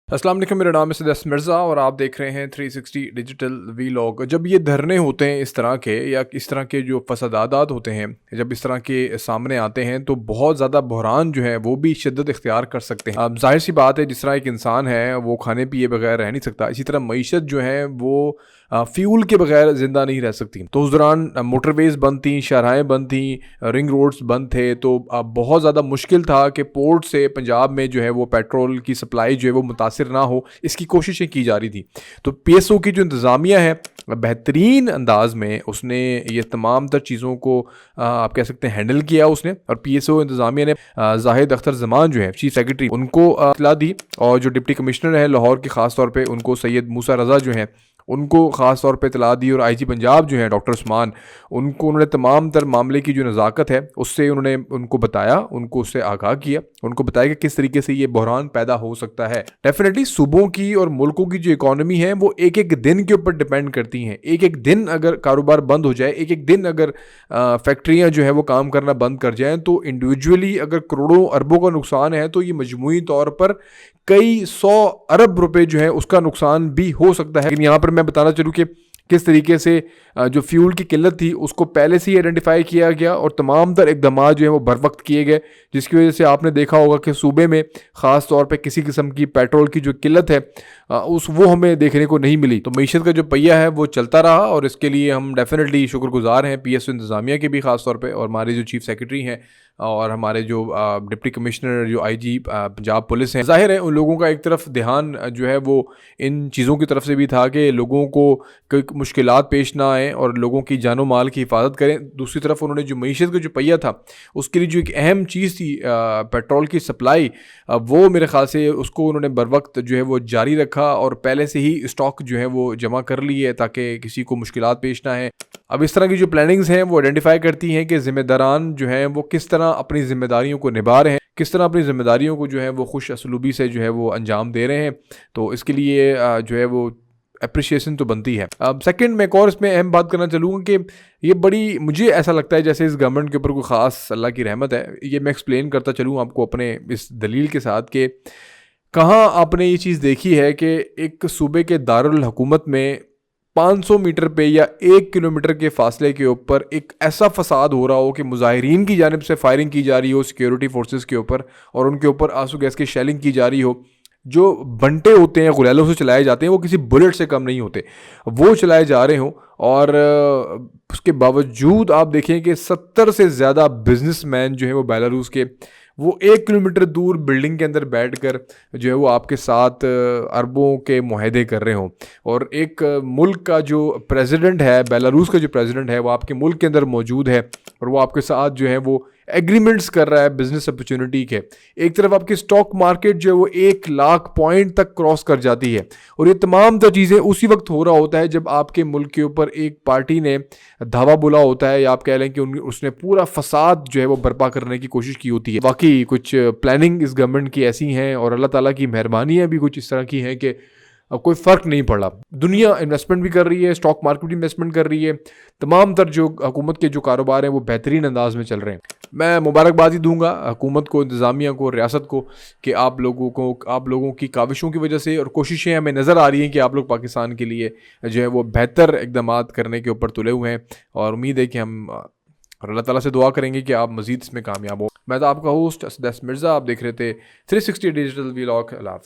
अस्सलाम वालेकुम, मेरा नाम है सदस मिर्ज़ा और आप देख रहे हैं 360 डिजिटल वीलॉग। जब ये धरने होते हैं इस तरह के या इस तरह के जो फसादात होते हैं, जब इस तरह के सामने आते हैं तो बहुत ज़्यादा बहरान जो है वो भी शिद्दत इख्तियार कर सकते हैं। अब ज़ाहिर सी बात है, जिस तरह एक इंसान है वो खाने पिए बगैर रह नहीं सकता, इसी तरह मईशत जो है वो फ्यूल के बगैर ज़िंदा नहीं रह सकती। तो उस दौरान मोटरवेज़ बंद थी, शाहराहें बंद थी, रिंग रोड्स बंद थे, तो बहुत ज़्यादा मुश्किल था कि पोर्ट से पंजाब में जो है वो पेट्रोल की सप्लाई जो है वो मुतासिर ना हो, इसकी कोशिशें की जा रही थी। तो पीएसओ की जो इंतज़ामिया है बेहतरीन अंदाज में उसने ये तमाम तर चीज़ों को आप कह सकते हैं हैंडल किया उसने। और पीएसओ इंतज़ामिया ने जाहिद अख्तर ज़मान जो है चीफ सेक्रेटरी, उनको इत्तला दी, और जो डिप्टी कमिश्नर है लाहौर के ख़ास तौर पे उनको सैयद मूसा रज़ा जो हैं उनको ख़ास तौर पे इत्तला दी, और आईजी पंजाब जो हैं डॉक्टर उस्मान, उनको उन्होंने तमाम तर मामले की जो नज़ाकत है उससे उन्होंने उनको बताया, उनको उससे आगाह किया, उनको बताया कि किस तरीके से ये बहरान पैदा हो सकता है। डेफिनेटली सूबों की और मुल्कों की जो इकॉनमी है वो एक एक दिन के ऊपर डिपेंड करती हैं। एक एक दिन अगर कारोबार बंद हो जाए, एक एक दिन अगर फैक्ट्रियाँ जो है वो काम करना बंद कर जाएँ, तो इंडिविजुअली अगर करोड़ों अरबों का नुकसान है तो ये मजमूई तौर पर कई 100 अरब रुपए जो है उसका नुकसान भी हो सकता है। लेकिन यहाँ पर मैं बताना चलूँ कि किस तरीके से जो फ्यूल की किल्लत थी उसको पहले से ही आइडेंटिफाई किया गया और तमाम तर इक़दाम जो है वो बर वक्त किए गए, जिसकी वजह से आपने देखा होगा कि सूबे में ख़ास तौर पे किसी किस्म की पेट्रोल की जो किल्लत है वो हमें देखने को नहीं मिली। तो मईशत का जो पहिया है वो चलता रहा, और इसके लिए हम डेफिनेटली शुक्रगुजार हैं पीएसओ इंतज़ामिया के भी ख़ास तौर पर, और हमारे जो चीफ सेक्रेटरी हैं और हमारे जो डिप्टी कमिश्नर जो आईजी पंजाब पुलिस हैं। ज़ाहिर है उन लोगों का एक तरफ ध्यान जो है वो इन चीज़ों की तरफ से भी था कि लोगों को कोई मुश्किलात पेश ना आए और लोगों की जानो माल की हिफाजत करें। दूसरी तरफ उन्होंने जो मईशत का जो पहिया था उसके लिए जो एक अहम चीज़ थी पेट्रोल की सप्लाई, वो मेरे ख्याल से उसको उन्होंने बर वक्त जो है वो जारी रखा और पहले से ही स्टॉक जो है वो जमा कर लिए ताकि किसी को मुश्किलात पेश ना आए। अब इस तरह की जो प्लानिंग्स हैं वो आइडेंटिफाई करती हैं कि ज़िम्मेदारान जो हैं वो किस तरह अपनी ज़िम्मेदारियों को निभा रहे हैं, किस तरह अपनी ज़िम्मेदारियों को जो है वो खुश असलूबी से जो है वो अंजाम दे रहे हैं। तो इसके लिए जो है वो अप्रिशिएशन तो बनती है। अब सेकंड, मैं एक और इसमें अहम बात करना चलूँगा कि ये बड़ी, मुझे ऐसा लगता है जैसे इस गवर्नमेंट के ऊपर कोई ख़ास अल्लाह की रहमत है। ये मैं एक्सप्लेन करता चलूँ आपको अपने इस दलील के साथ कि कहाँ आपने ये चीज़ देखी है कि एक सूबे के दारुल हुकूमत में 500 मीटर पे या 1 किलोमीटर के फासले के ऊपर एक ऐसा फसाद हो रहा हो कि मुजाहिरीन की जानिब से फायरिंग की जा रही हो सिक्योरिटी फोर्सेस के ऊपर, और उनके ऊपर आंसू गैस की शेलिंग की जा रही हो। जो बंटे होते हैं गुलेलों से चलाए जाते हैं वो किसी बुलेट से कम नहीं होते, वो चलाए जा रहे हों, और उसके बावजूद आप देखें कि 70 से ज़्यादा बिजनेसमैन जो है वो बेलारूस के, वो 1 किलोमीटर दूर बिल्डिंग के अंदर बैठकर जो है वो आपके साथ अरबों के मुआहदे कर रहे हों। और एक मुल्क का जो प्रेसिडेंट है, बेलारूस का जो प्रेसिडेंट है, वो आपके मुल्क के अंदर मौजूद है और वो आपके साथ जो है वो एग्रीमेंट्स कर रहा है बिजनेस अपॉर्चुनिटी के। एक तरफ आपकी स्टॉक मार्केट जो है वो 1 लाख पॉइंट तक क्रॉस कर जाती है, और ये तमाम तो चीज़ें उसी वक्त हो रहा होता है जब आपके मुल्क के ऊपर एक पार्टी ने धावा बोला होता है, या आप कह लें कि उसने पूरा फसाद जो है वो बर्पा करने की कोशिश की होती है। बाकी कुछ प्लानिंग इस गवर्नमेंट की ऐसी हैं और अल्लाह ताला की मेहरबानियाँ भी कुछ इस तरह की हैं कि अब कोई फ़र्क नहीं पड़ रहा। दुनिया इन्वेस्टमेंट भी कर रही है, स्टॉक मार्केट भी इन्वेस्टमेंट कर रही है, तमाम तर जो हुकूमत के जो कारोबार हैं वो बेहतरीन अंदाज में चल रहे हैं। मैं मुबारकबाद ही दूंगा हुकूमत को, इंतज़ामिया को, रियासत को, कि आप लोगों की काविशों की वजह से और कोशिशें हमें नज़र आ रही हैं कि आप लोग पाकिस्तान के लिए जो है वो बेहतर इक़दाम करने के ऊपर तुले हुए हैं, और उम्मीद है कि हम और अल्लाह ताला से दुआ करेंगे कि आप मज़ीद इसमें कामयाब हो। मैं तो आपका होस्ट असदस मिर्ज़ा, आप देख रहे थे 360 डिजिटल वीलॉग। अल्लाह हाफ़िज़।